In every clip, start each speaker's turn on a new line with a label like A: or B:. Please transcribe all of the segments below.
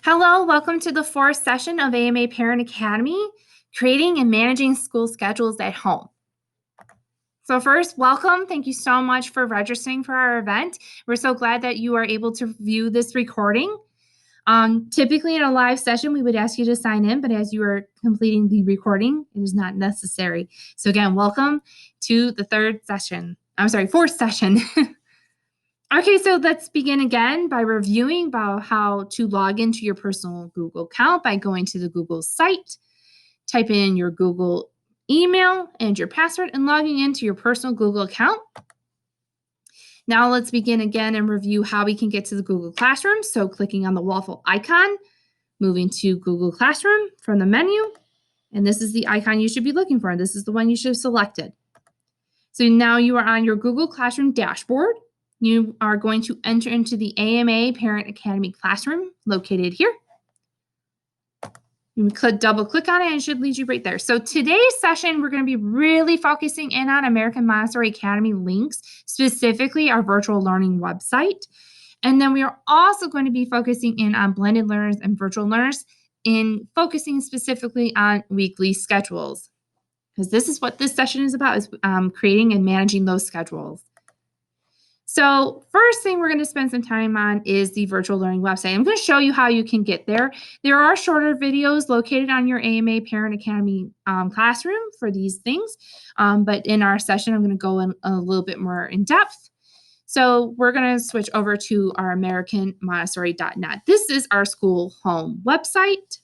A: Hello, welcome to the fourth session of AMA Parent Academy, Creating and Managing School Schedules at Home. So first, welcome. Thank you so much for registering for our event. We're so glad that you are able to view this recording. Typically in a live session, we would ask you to sign in, but as you are completing the recording, it is not necessary. So again, welcome to the fourth session. Okay, so let's begin again by reviewing about how to log into your personal Google account by going to the Google site, type in your Google email and your password, and logging into your personal Google account. Now let's begin again and review how we can get to the Google Classroom. So clicking on the waffle icon, moving to Google Classroom from the menu, and this is the icon you should be looking for. This is the one you should have selected. So now you are on your Google Classroom dashboard. You are going to enter into the AMA Parent Academy Classroom located here. You can double click on it and it should lead you right there. So today's session, we're going to be really focusing in on American Montessori Academy links, specifically our virtual learning website. And then we are also going to be focusing in on blended learners and virtual learners in focusing specifically on weekly schedules. Because this is what this session is about, is creating and managing those schedules. So first thing we're going to spend some time on is the virtual learning website. I'm going to show you how you can get there. There are shorter videos located on your AMA Parent Academy classroom for these things. But in our session, I'm going to go in a little bit more in depth. So we're going to switch over to our AmericanMontessori.net. This is our school home website.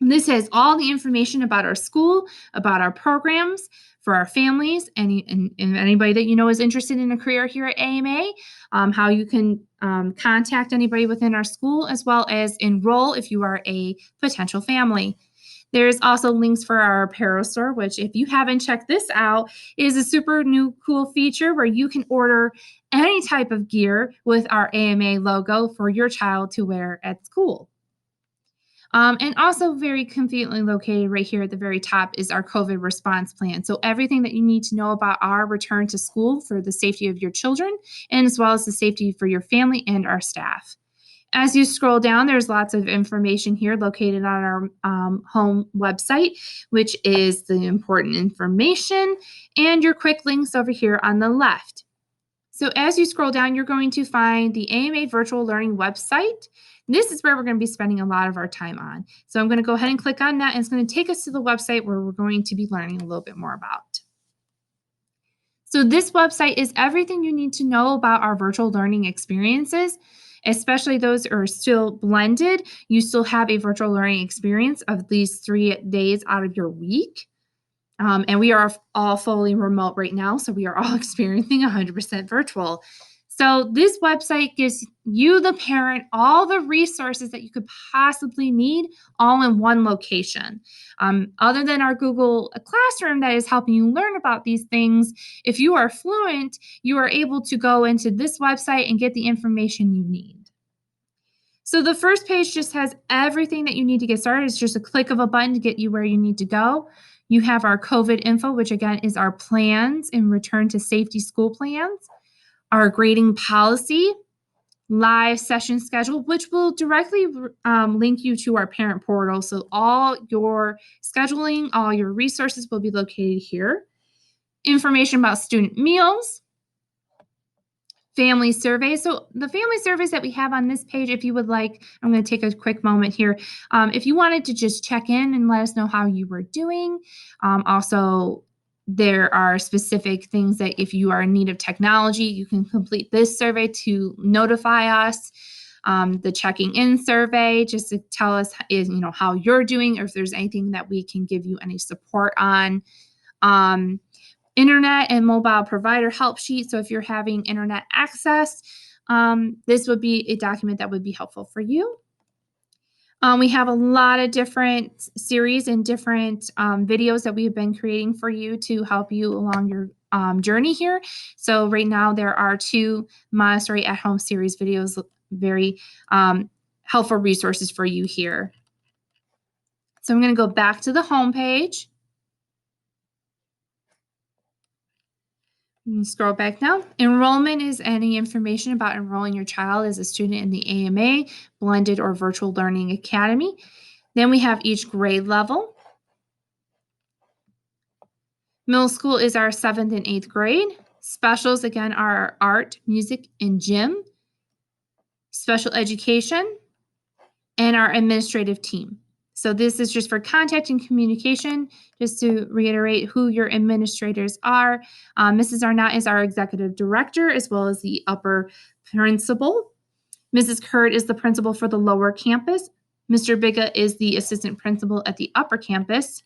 A: This has all the information about our school, about our programs for our families, and anybody that you know is interested in a career here at AMA, how you can contact anybody within our school, as well as enroll if you are a potential family. There's also links for our apparel store, which if you haven't checked this out, is a super new cool feature where you can order any type of gear with our AMA logo for your child to wear at school. And also very conveniently located right here at the very top is our COVID response plan. So everything that you need to know about our return to school for the safety of your children, and as well as the safety for your family and our staff. As you scroll down, there's lots of information here located on our home website, which is the important information and your quick links over here on the left. So as you scroll down, you're going to find the AMA Virtual Learning website. This is where we're going to be spending a lot of our time on. So I'm going to go ahead and click on that, and it's going to take us to the website where we're going to be learning a little bit more about. So this website is everything you need to know about our virtual learning experiences, especially those who are still blended. You still have a virtual learning experience of at least 3 days out of your week. And we are all fully remote right now, so we are all experiencing 100% virtual. So this website gives you, the parent, all the resources that you could possibly need all in one location. Other than our Google Classroom that is helping you learn about these things, if you are fluent, you are able to go into this website and get the information you need. So the first page just has everything that you need to get started. It's just a click of a button to get you where you need to go. You have our COVID info, which again is our plans in return to safety school plans, our grading policy, live session schedule, which will directly link you to our parent portal. So all your scheduling, all your resources will be located here. Information about student meals, family surveys. So the family surveys that we have on this page, if you would like, I'm going to take a quick moment here. If you wanted to just check in and let us know how you were doing. Also, there are specific things that if you are in need of technology, you can complete this survey to notify us. The checking in survey, just to tell us how you're doing, or if there's anything that we can give you any support on. Internet and mobile provider help sheet. So if you're having internet access, this would be a document that would be helpful for you. We have a lot of different series and different videos that we've been creating for you to help you along your journey here. So right now there are 2 Montessori at Home series videos, very helpful resources for you here. So I'm going to go back to the home page. Scroll back now. Enrollment is any information about enrolling your child as a student in the AMA, Blended or Virtual Learning Academy. Then we have each grade level. Middle school is our 7th and 8th grade. Specials, again, are our art, music, and gym. Special education, and our administrative team. So this is just for contact and communication, just to reiterate who your administrators are. Mrs. Arnott is our executive director, as well as the upper principal. Mrs. Kurt is the principal for the lower campus. Mr. Biga is the assistant principal at the upper campus.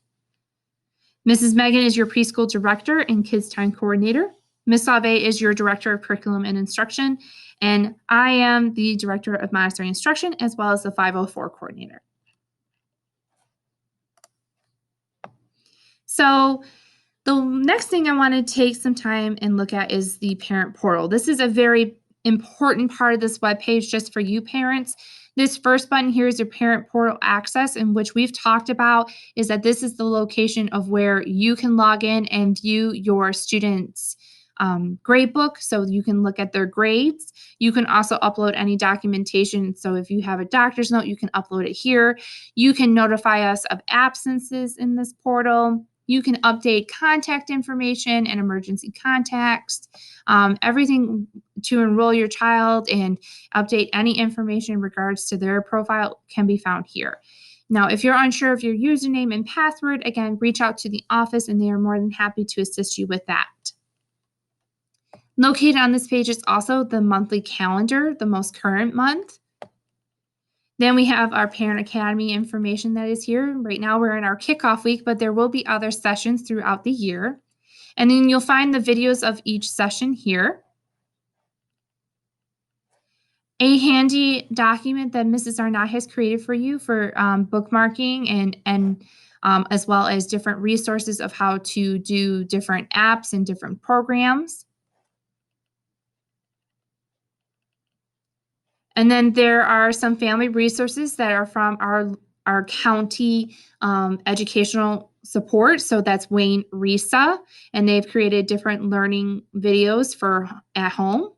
A: Mrs. Megan is your preschool director and kids time coordinator. Ms. Sauvé is your director of curriculum and instruction. And I am the director of Montessori instruction, as well as the 504 coordinator. So the next thing I want to take some time and look at is the parent portal. This is a very important part of this webpage just for you parents. This first button here is your parent portal access, in which we've talked about is that this is the location of where you can log in and view your students' grade book, so you can look at their grades. You can also upload any documentation. So if you have a doctor's note, you can upload it here. You can notify us of absences in this portal. You can update contact information and emergency contacts, everything to enroll your child and update any information in regards to their profile can be found here. Now, if you're unsure of your username and password, again, reach out to the office and they are more than happy to assist you with that. Located on this page is also the monthly calendar, the most current month. Then we have our Parent Academy information that is here. Right now we're in our kickoff week, but there will be other sessions throughout the year. And then you'll find the videos of each session here. A handy document that Mrs. Arnott has created for you for bookmarking and as well as different resources of how to do different apps and different programs. And then there are some family resources that are from our county educational support. So that's Wayne RESA, and they've created different learning videos for at home.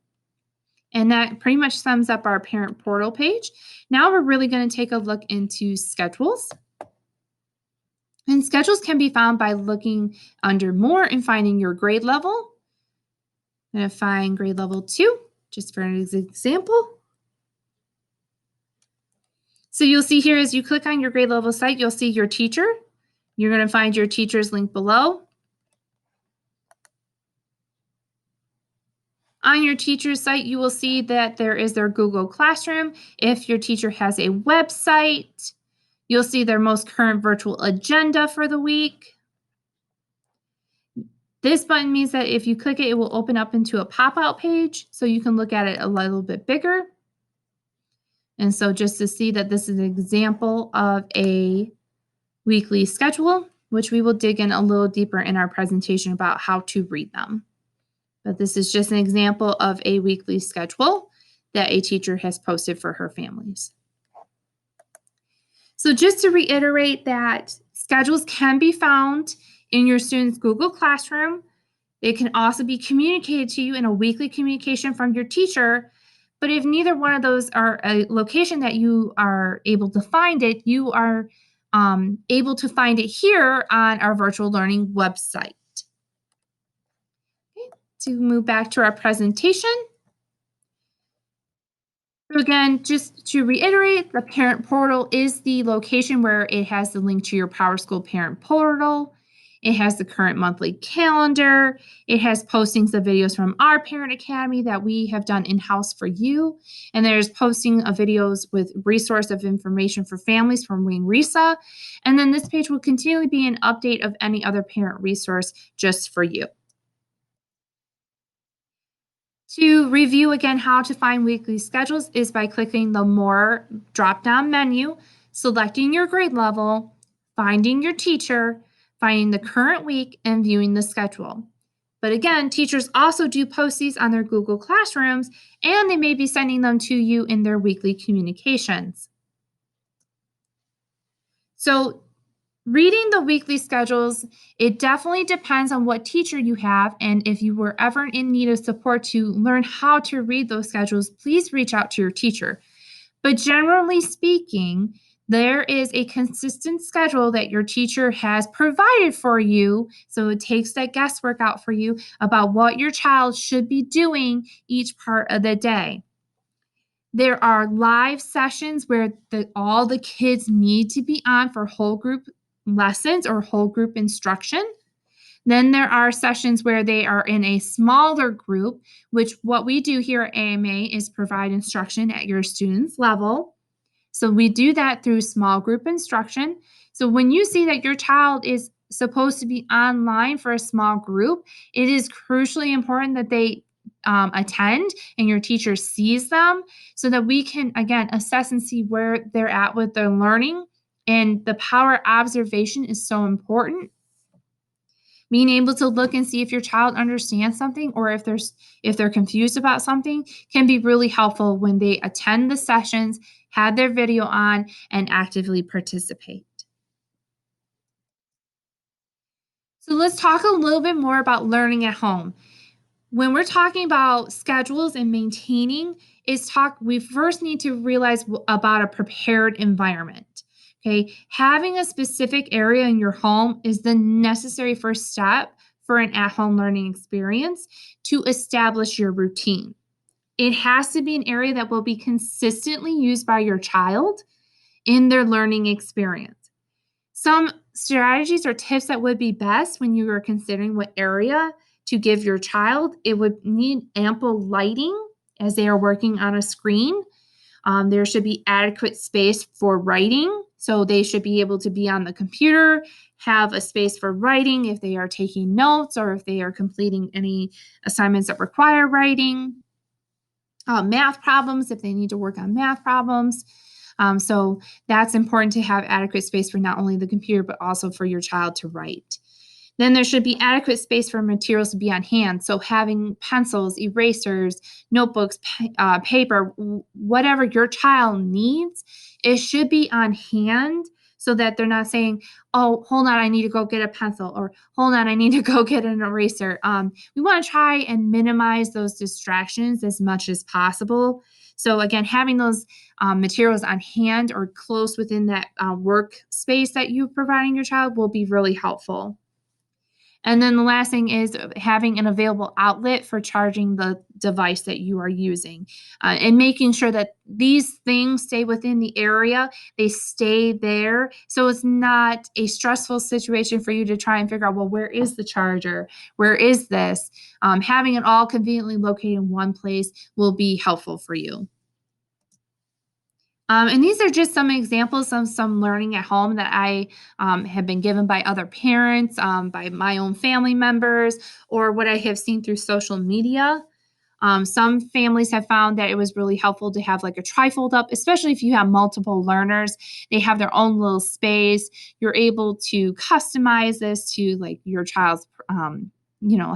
A: And that pretty much sums up our parent portal page. Now we're really going to take a look into schedules. And schedules can be found by looking under more and finding your grade level. I'm going to find grade level 2, just for an example. So you'll see here as you click on your grade level site, you'll see your teacher. You're going to find your teacher's link below. On your teacher's site, you will see that there is their Google Classroom. If your teacher has a website, you'll see their most current virtual agenda for the week. This button means that if you click it, it will open up into a pop-out page, so you can look at it a little bit bigger. And so just to see that this is an example of a weekly schedule, which we will dig in a little deeper in our presentation about how to read them. But this is just an example of a weekly schedule that a teacher has posted for her families. So just to reiterate that schedules can be found in your student's Google Classroom. They can also be communicated to you in a weekly communication from your teacher. But if neither one of those are a location that you are able to find it, you are able to find it here on our virtual learning website. Okay, to move back to our presentation. So again, just to reiterate, the parent portal is the location where it has the link to your PowerSchool parent portal. It has the current monthly calendar. It has postings of videos from our Parent Academy that we have done in-house for you. And there's posting of videos with resource of information for families from Wayne RESA. And then this page will continually be an update of any other parent resource just for you. To review again how to find weekly schedules is by clicking the More drop-down menu, selecting your grade level, finding your teacher, finding the current week, and viewing the schedule. But again, teachers also do post these on their Google Classrooms, and they may be sending them to you in their weekly communications. So Reading the weekly schedules, it definitely depends on what teacher you have. And if you were ever in need of support to learn how to read those schedules, please reach out to your teacher. But generally speaking, there is a consistent schedule that your teacher has provided for you. So it takes that guesswork out for you about what your child should be doing each part of the day. There are live sessions where all the kids need to be on for whole group lessons or whole group instruction. Then there are sessions where they are in a smaller group, which what we do here at AMA is provide instruction at your student's level. So we do that through small group instruction. So when you see that your child is supposed to be online for a small group, it is crucially important that they attend and your teacher sees them so that we can, again, assess and see where they're at with their learning. And the power observation is so important. Being able to look and see if your child understands something or if they're confused about something can be really helpful when they attend the sessions, have their video on, and actively participate. So let's talk a little bit more about learning at home. When we're talking about schedules and maintaining, we first need to realize about a prepared environment. Okay, having a specific area in your home is the necessary first step for an at-home learning experience to establish your routine. It has to be an area that will be consistently used by your child in their learning experience. Some strategies or tips that would be best when you are considering what area to give your child, it would need ample lighting as they are working on a screen. There should be adequate space for writing. So they should be able to be on the computer, have a space for writing if they are taking notes or if they are completing any assignments that require writing. Math problems if they need to work on math problems. So that's important to have adequate space for not only the computer, but also for your child to write. Then there should be adequate space for materials to be on hand. So having pencils, erasers, notebooks, paper, whatever your child needs, it should be on hand so that they're not saying, "Oh, hold on, I need to go get a pencil," or "Hold on, I need to go get an eraser." We want to try and minimize those distractions as much as possible. So again, having those materials on hand or close within that workspace that you're providing your child will be really helpful. And then the last thing is having an available outlet for charging the device that you are using, and making sure that these things stay within the area, they stay there. So it's not a stressful situation for you to try and figure out, well, where is the charger? Where is this? Having it all conveniently located in one place will be helpful for you. And these are just some examples of some learning at home that I have been given by other parents, by my own family members, or what I have seen through social media. Some families have found that it was really helpful to have like a trifold up, especially if you have multiple learners. They have their own little space. You're able to customize this to like your child's,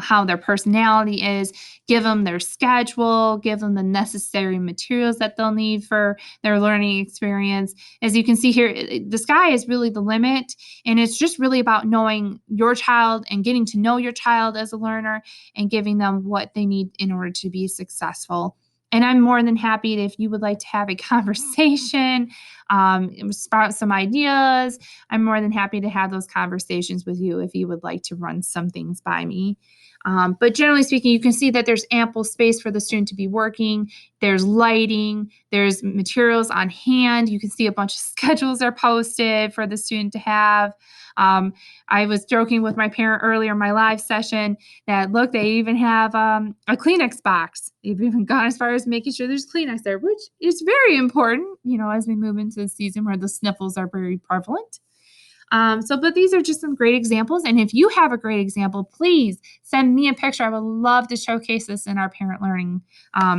A: how their personality is, give them their schedule, give them the necessary materials that they'll need for their learning experience. As you can see here, the sky is really the limit. And it's just really about knowing your child and getting to know your child as a learner and giving them what they need in order to be successful. And I'm more than happy if you would like to have a conversation, sprout some ideas. I'm more than happy to have those conversations with you if you would like to run some things by me. But generally speaking, you can see that there's ample space for the student to be working. There's lighting, there's materials on hand. You can see a bunch of schedules are posted for the student to have. Um, I was joking with my parent earlier in my live session that look, they even have a Kleenex box. They've even gone as far as making sure there's Kleenex there, which is very important, as we move into the season where the sniffles are very prevalent. But these are just some great examples. And if you have a great example, please send me a picture. I would love to showcase this in our parent learning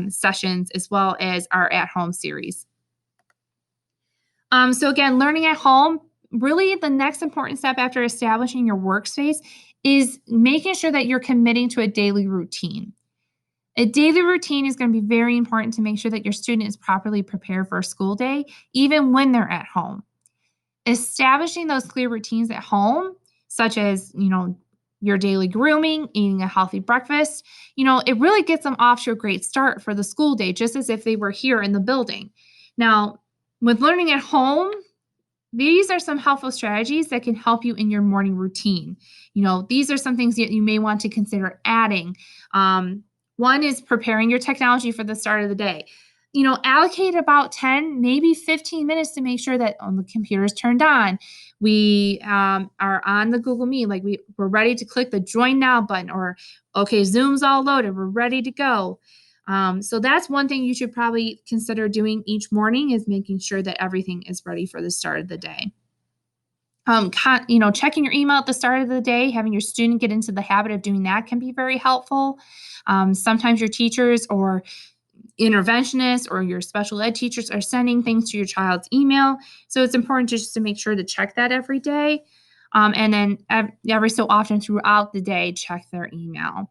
A: sessions as well as our at home series. So, again, learning at home, really the next important step after establishing your workspace is making sure that you're committing to a daily routine. A daily routine is going to be very important to make sure that your student is properly prepared for a school day, even when they're at home. establishing those clear routines at home, such as, your daily grooming, eating a healthy breakfast, it really gets them off to a great start for the school day, just as if they were here in the building. Now, with learning at home, these are some helpful strategies that can help you in your morning routine. These are some things that you may want to consider adding. One is preparing your technology for the start of the day. Allocate about 10, maybe 15 minutes to make sure that the computer is turned on. We are on the Google Meet, like we're ready to click the join now button, or okay, Zoom's all loaded, we're ready to go. So that's one thing you should probably consider doing each morning, is making sure that everything is ready for the start of the day. Checking your email at the start of the day, having your student get into the habit of doing that can be very helpful. Sometimes your teachers or interventionists or your special ed teachers are sending things to your child's email. So it's important just to make sure to check that every day. And then every so often throughout the day, check their email.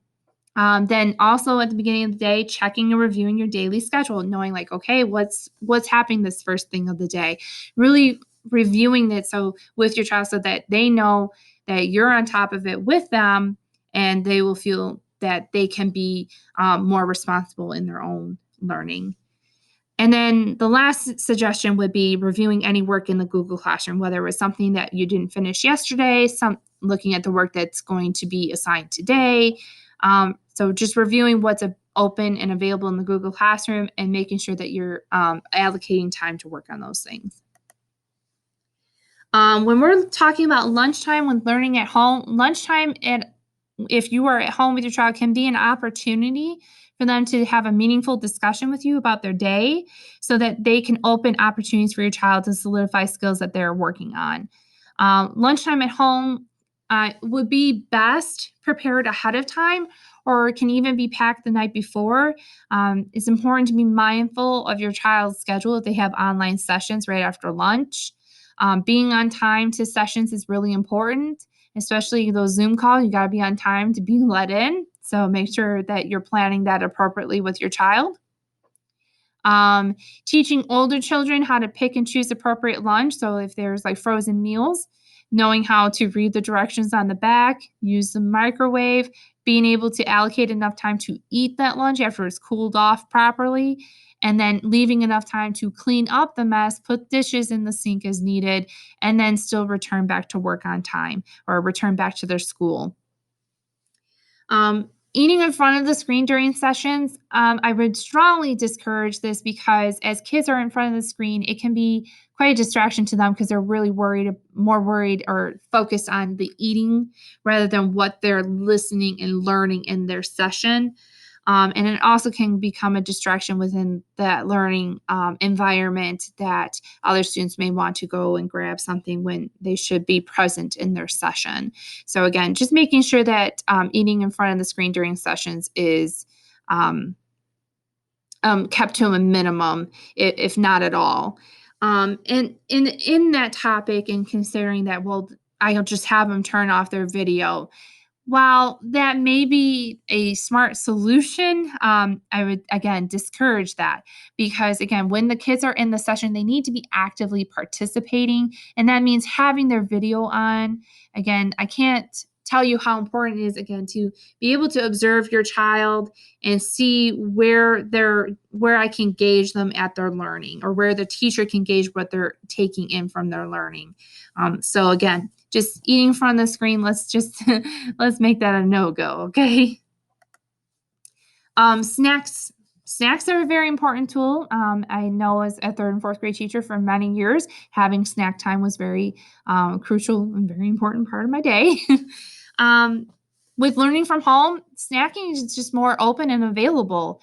A: Then also at the beginning of the day, checking and reviewing your daily schedule, knowing like, okay, what's happening this first thing of the day, really reviewing it so with your child, so that they know that you're on top of it with them, and they will feel that they can be more responsible in their own learning. And then the last suggestion would be reviewing any work in the Google Classroom, whether it was something that you didn't finish yesterday, looking at the work that's going to be assigned today. So just reviewing what's open and available in the Google Classroom, and making sure that you're allocating time to work on those things. When we're talking about lunchtime when learning at home, if you are at home with your child, can be an opportunity for them to have a meaningful discussion with you about their day, so that they can open opportunities for your child to solidify skills that they're working on. Lunchtime at home would be best prepared ahead of time, or can even be packed the night before. It's important to be mindful of your child's schedule if they have online sessions right after lunch. Being on time to sessions is really important, especially those Zoom calls. You got to be on time to be let in. So make sure that you're planning that appropriately with your child. Teaching older children how to pick and choose appropriate lunch. So if there's like frozen meals, knowing how to read the directions on the back, use the microwave, being able to allocate enough time to eat that lunch after it's cooled off properly, and then leaving enough time to clean up the mess, put dishes in the sink as needed, and then still return back to work on time or return back to their school. Eating in front of the screen during sessions, I would strongly discourage this, because as kids are in front of the screen, it can be quite a distraction to them, because they're really more worried or focused on the eating rather than what they're listening and learning in their session. And it also can become a distraction within that learning environment, that other students may want to go and grab something when they should be present in their session. So again, just making sure that eating in front of the screen during sessions is kept to a minimum, if not at all. And in that topic, and considering that, well, I'll just have them turn off their video. While that may be a smart solution, I would, again, discourage that, because, again, when the kids are in the session, they need to be actively participating, and that means having their video on. Again, I can't tell you how important it is, again, to be able to observe your child and see where I can gauge them at their learning, or where the teacher can gauge what they're taking in from their learning. So again, just eating in front of the screen, let's make that a no-go, okay? Snacks. Snacks are a very important tool. I know as a third and fourth grade teacher for many years, having snack time was very crucial and very important part of my day. With learning from home, snacking is just more open and available.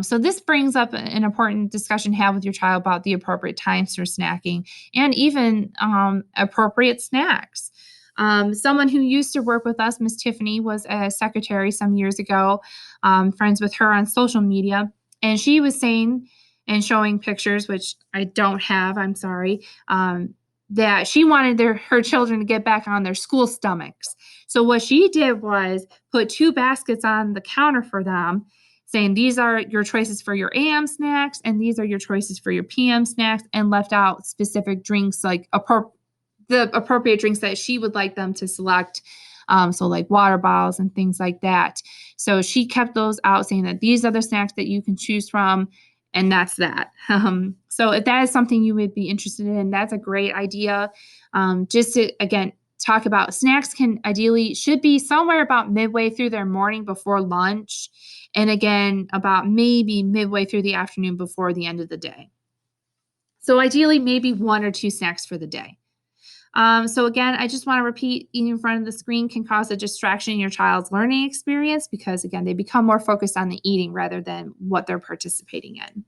A: So this brings up an important discussion to have with your child about the appropriate times for snacking, and even appropriate snacks. Someone who used to work with us, Miss Tiffany, was a secretary some years ago, friends with her on social media, and she was saying and showing pictures, which I don't have, I'm sorry, that she wanted her children to get back on their school stomachs. So what she did was put 2 baskets on the counter for them, saying these are your choices for your AM snacks, and these are your choices for your PM snacks, and left out specific drinks, like the appropriate drinks that she would like them to select. So like water bottles and things like that. So she kept those out, saying that these are the snacks that you can choose from, and that's that. So if that is something you would be interested in, that's a great idea. Just to again talk about snacks can ideally should be somewhere about midway through their morning before lunch, and again about maybe midway through the afternoon before the end of the day. So ideally, maybe one or two snacks for the day. So again, I just want to repeat, eating in front of the screen can cause a distraction in your child's learning experience because again, they become more focused on the eating rather than what they're participating in.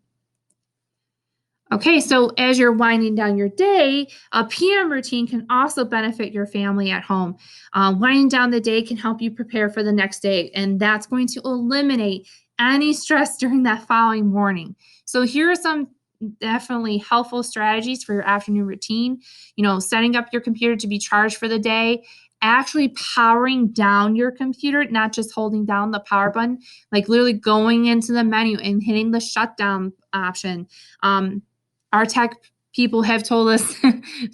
A: Okay, so as you're winding down your day, a PM routine can also benefit your family at home. Winding down the day can help you prepare for the next day, and that's going to eliminate any stress during that following morning. So here are some definitely helpful strategies for your afternoon routine. Setting up your computer to be charged for the day, actually powering down your computer, not just holding down the power button, like literally going into the menu and hitting the shutdown option. Our tech people have told us,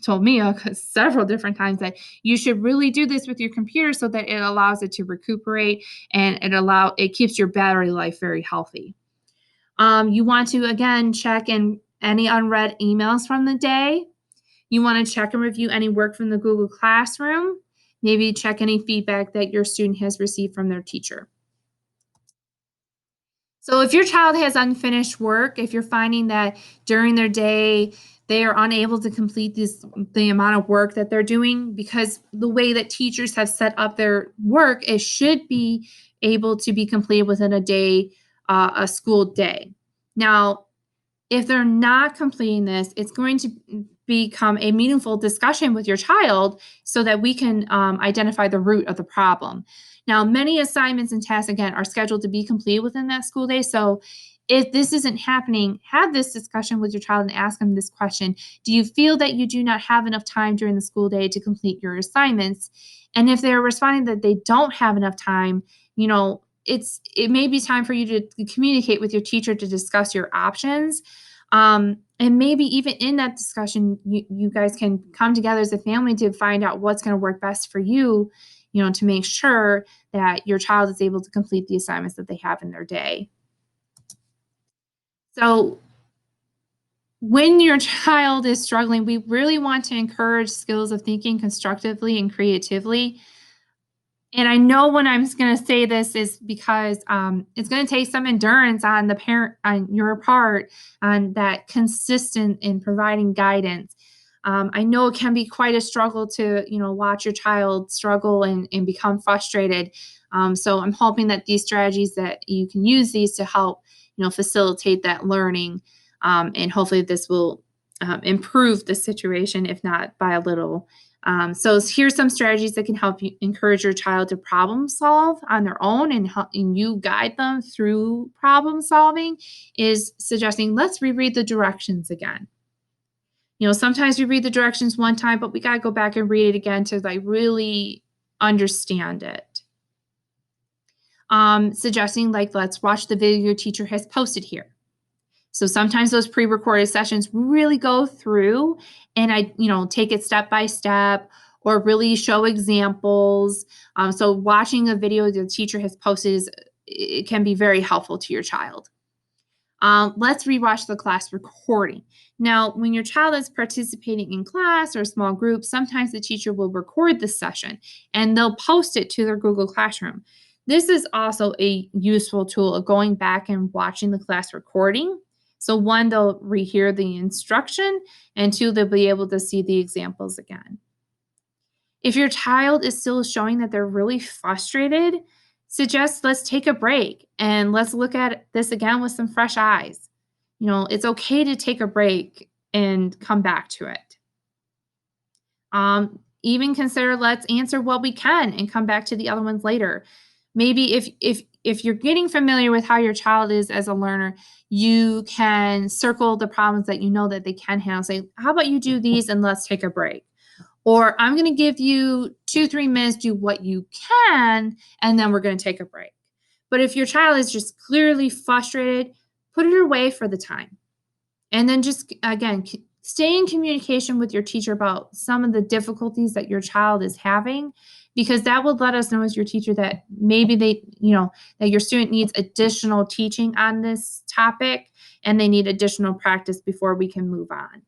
A: told me several different times that you should really do this with your computer so that it allows it to recuperate and it keeps your battery life very healthy. You want to again check in any unread emails from the day. You want to check and review any work from the Google Classroom. Maybe check any feedback that your student has received from their teacher. So if your child has unfinished work, if you're finding that during their day they are unable to complete the amount of work that they're doing, because the way that teachers have set up their work, it should be able to be completed within a school day. Now, if they're not completing this, it's going to become a meaningful discussion with your child so that we can identify the root of the problem. Now, many assignments and tasks, again, are scheduled to be completed within that school day. So if this isn't happening, have this discussion with your child and ask them this question. Do you feel that you do not have enough time during the school day to complete your assignments? And if they're responding that they don't have enough time, it may be time for you to communicate with your teacher to discuss your options. And maybe even in that discussion, you guys can come together as a family to find out what's going to work best for you, to make sure that your child is able to complete the assignments that they have in their day. So when your child is struggling, we really want to encourage skills of thinking constructively and creatively. And I know when I'm going to say this is because it's going to take some endurance on the parent, on your part, on that consistent in providing guidance. I know it can be quite a struggle to, watch your child struggle and become frustrated. So I'm hoping that these strategies that you can use these to help, facilitate that learning. And hopefully this will improve the situation, if not by a little. So here's some strategies that can help you encourage your child to problem solve on their own and you guide them through problem solving is suggesting let's reread the directions again. Sometimes we read the directions one time, but we got to go back and read it again to really understand it. Suggesting let's watch the video your teacher has posted here. So sometimes those pre-recorded sessions really go through and I, take it step by step or really show examples. So watching a video the teacher has posted it can be very helpful to your child. Let's rewatch the class recording. Now, when your child is participating in class or small group, sometimes the teacher will record the session and they'll post it to their Google Classroom. This is also a useful tool of going back and watching the class recording. So one, they'll rehear the instruction, and two, they'll be able to see the examples again. If your child is still showing that they're really frustrated, suggest let's take a break and let's look at this again with some fresh eyes. It's okay to take a break and come back to it. Even consider let's answer what we can and come back to the other ones later. Maybe if you're getting familiar with how your child is as a learner, you can circle the problems that you know that they can handle. Say, how about you do these and let's take a break? Or I'm going to give you 2-3 minutes, do what you can, and then we're going to take a break. But if your child is just clearly frustrated, put it away for the time. And then just, again, Stay in communication with your teacher about some of the difficulties that your child is having, because that will let us know as your teacher that maybe that your student needs additional teaching on this topic and they need additional practice before we can move on.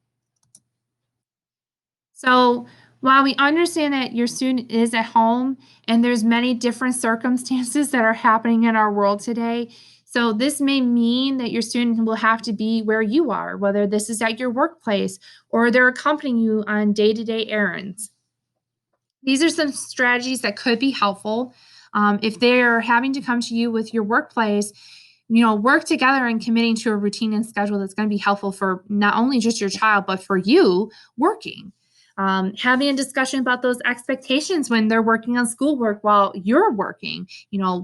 A: So, while we understand that your student is at home and there's many different circumstances that are happening in our world today, so this may mean that your student will have to be where you are, whether this is at your workplace or they're accompanying you on day-to-day errands. These are some strategies that could be helpful. If they're having to come to you with your workplace, work together and committing to a routine and schedule that's going to be helpful for not only just your child, but for you working. Having a discussion about those expectations when they're working on schoolwork while you're working.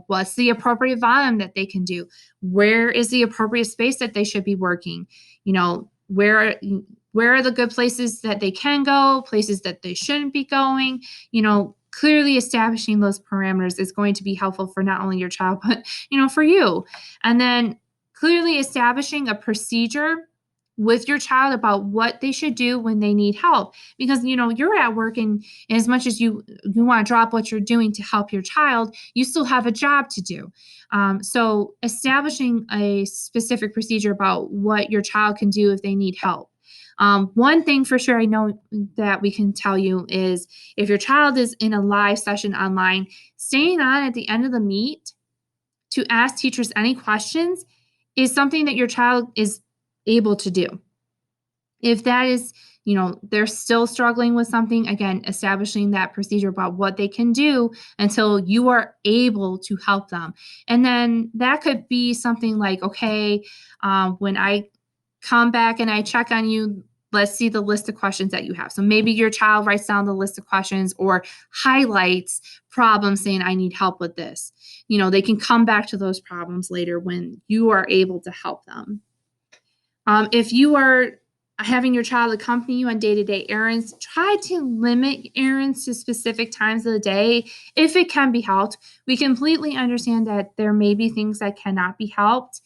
A: What's the appropriate volume that they can do? Where is the appropriate space that they should be working? Where are the good places that they can go, places that they shouldn't be going? Clearly establishing those parameters is going to be helpful for not only your child, but, for you. And then clearly establishing a procedure with your child about what they should do when they need help, because you're at work, and as much as you want to drop what you're doing to help your child, you still have a job to do. So establishing a specific procedure about what your child can do if they need help. One thing for sure I know that we can tell you is, if your child is in a live session online, staying on at the end of the meet to ask teachers any questions is something that your child is able to do. If that is, they're still struggling with something, again, establishing that procedure about what they can do until you are able to help them. And then that could be something like, okay, when I come back and I check on you, let's see the list of questions that you have. So maybe your child writes down the list of questions or highlights problems saying, I need help with this. They can come back to those problems later when you are able to help them. If you are having your child accompany you on day-to-day errands, try to limit errands to specific times of the day if it can be helped. We completely understand that there may be things that cannot be helped.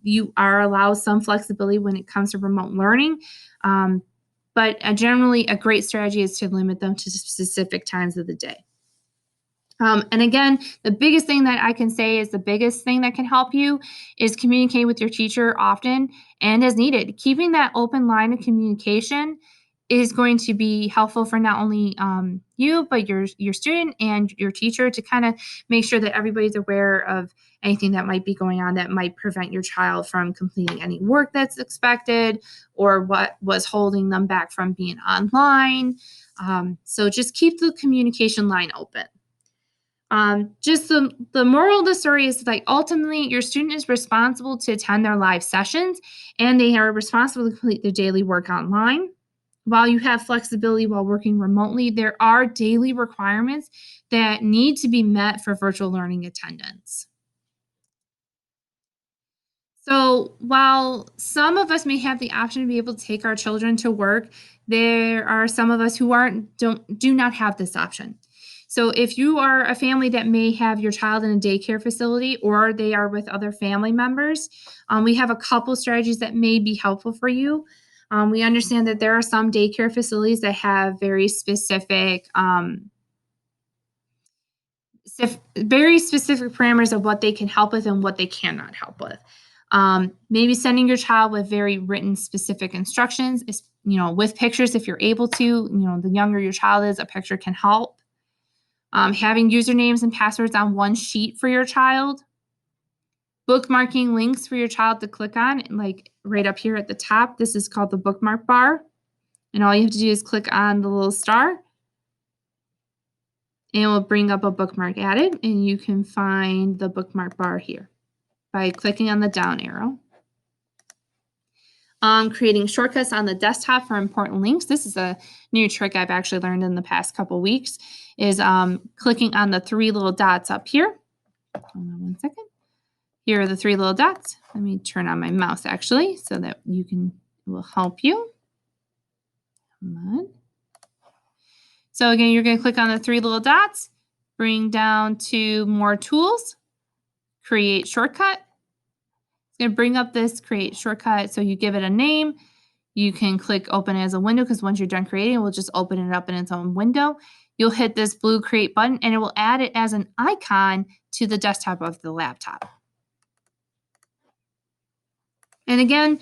A: You are allowed some flexibility when it comes to remote learning, but generally a great strategy is to limit them to specific times of the day. And again, the biggest thing that I can say is the biggest thing that can help you is communicate with your teacher often and as needed. Keeping that open line of communication is going to be helpful for not only you, but your student and your teacher, to kind of make sure that everybody's aware of anything that might be going on that might prevent your child from completing any work that's expected, or what was holding them back from being online. So just keep the communication line open. Just the moral of the story is, like, ultimately your student is responsible to attend their live sessions, and they are responsible to complete their daily work online. While you have flexibility while working remotely, there are daily requirements that need to be met for virtual learning attendance. So while some of us may have the option to be able to take our children to work, there are some of us who do not have this option. So if you are a family that may have your child in a daycare facility, or they are with other family members, we have a couple strategies that may be helpful for you. We understand that there are some daycare facilities that have very specific parameters of what they can help with and what they cannot help with. Maybe sending your child with very written specific instructions is, with pictures if you're able to. The younger your child is, a picture can help. Having usernames and passwords on one sheet for your child. Bookmarking links for your child to click on, like right up here at the top. This is called the bookmark bar. And all you have to do is click on the little star, and it will bring up a bookmark added, and you can find the bookmark bar here by clicking on the down arrow. Creating shortcuts on the desktop for important links. This is a new trick I've actually learned in the past couple weeks, is clicking on the three little dots up here. Hold on one second. Here are the three little dots. Let me turn on my mouse actually so that it will help you. Come on. So again, you're going to click on the three little dots, bring down to more tools, create shortcut. It's going to bring up this create shortcut. So you give it a name. You can click open as a window because once you're done creating, it will just open it up in its own window. You'll hit this blue create button and it will add it as an icon to the desktop of the laptop. And again,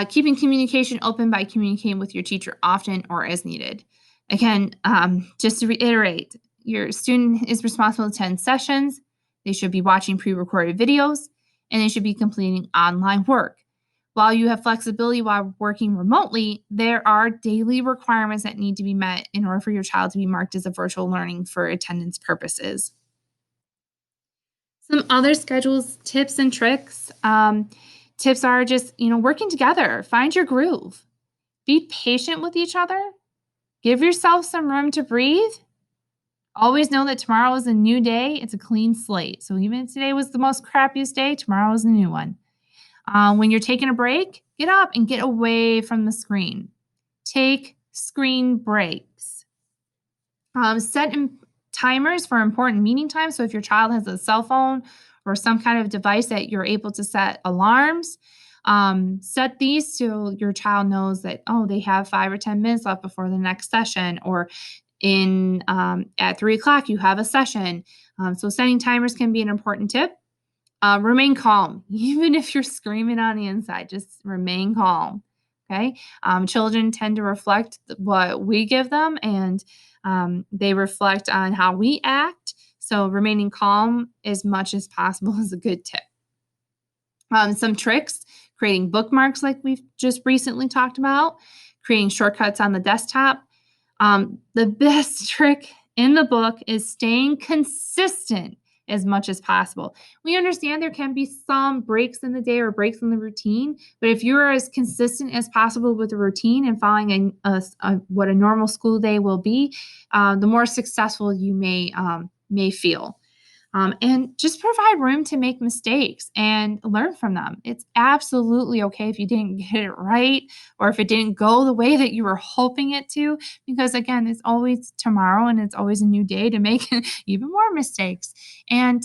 A: keeping communication open by communicating with your teacher often or as needed. Again, just to reiterate, your student is responsible to attend sessions. They should be watching pre-recorded videos, and they should be completing online work. While you have flexibility while working remotely, there are daily requirements that need to be met in order for your child to be marked as a virtual learning for attendance purposes. Some other schedules, tips, and tricks. Tips are just, working together, find your groove, be patient with each other, give yourself some room to breathe. Always know that tomorrow is a new day, it's a clean slate. So even if today was the most crappiest day, tomorrow is a new one. When you're taking a break, get up and get away from the screen. Take screen breaks. Set timers for important meeting times. So if your child has a cell phone or some kind of device that you're able to set alarms, set these so your child knows that, oh, they have 5 or 10 minutes left before the next session, or at 3 o'clock you have a session. So setting timers can be an important tip. Remain calm, even if you're screaming on the inside, just remain calm. Okay. Children tend to reflect what we give them, and they reflect on how we act. So remaining calm as much as possible is a good tip. Some tricks: creating bookmarks, like we've just recently talked about, creating shortcuts on the desktop. The best trick in the book is staying consistent as much as possible. We understand there can be some breaks in the day or breaks in the routine, but if you're as consistent as possible with the routine and following what a normal school day will be, the more successful you may feel. And just provide room to make mistakes and learn from them. It's absolutely okay if you didn't get it right or if it didn't go the way that you were hoping it to, because again, it's always tomorrow and it's always a new day to make even more mistakes. And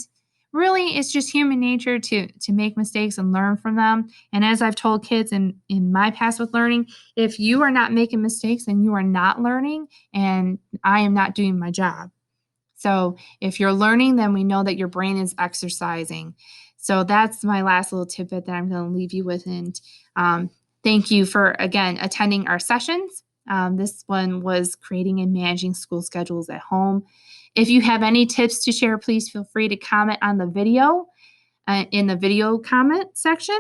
A: really, it's just human nature to make mistakes and learn from them. And as I've told kids in my past with learning, if you are not making mistakes, then you are not learning, and I am not doing my job. So if you're learning, then we know that your brain is exercising. So that's my last little tidbit that I'm going to leave you with. And thank you for, again, attending our sessions. This one was creating and managing school schedules at home. If you have any tips to share, please feel free to comment on the video in the video comment section.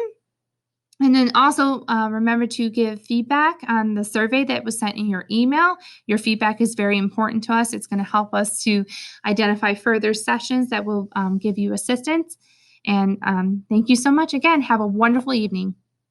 A: And then also remember to give feedback on the survey that was sent in your email. Your feedback is very important to us. It's going to help us to identify further sessions that will give you assistance. And thank you so much again. Have a wonderful evening.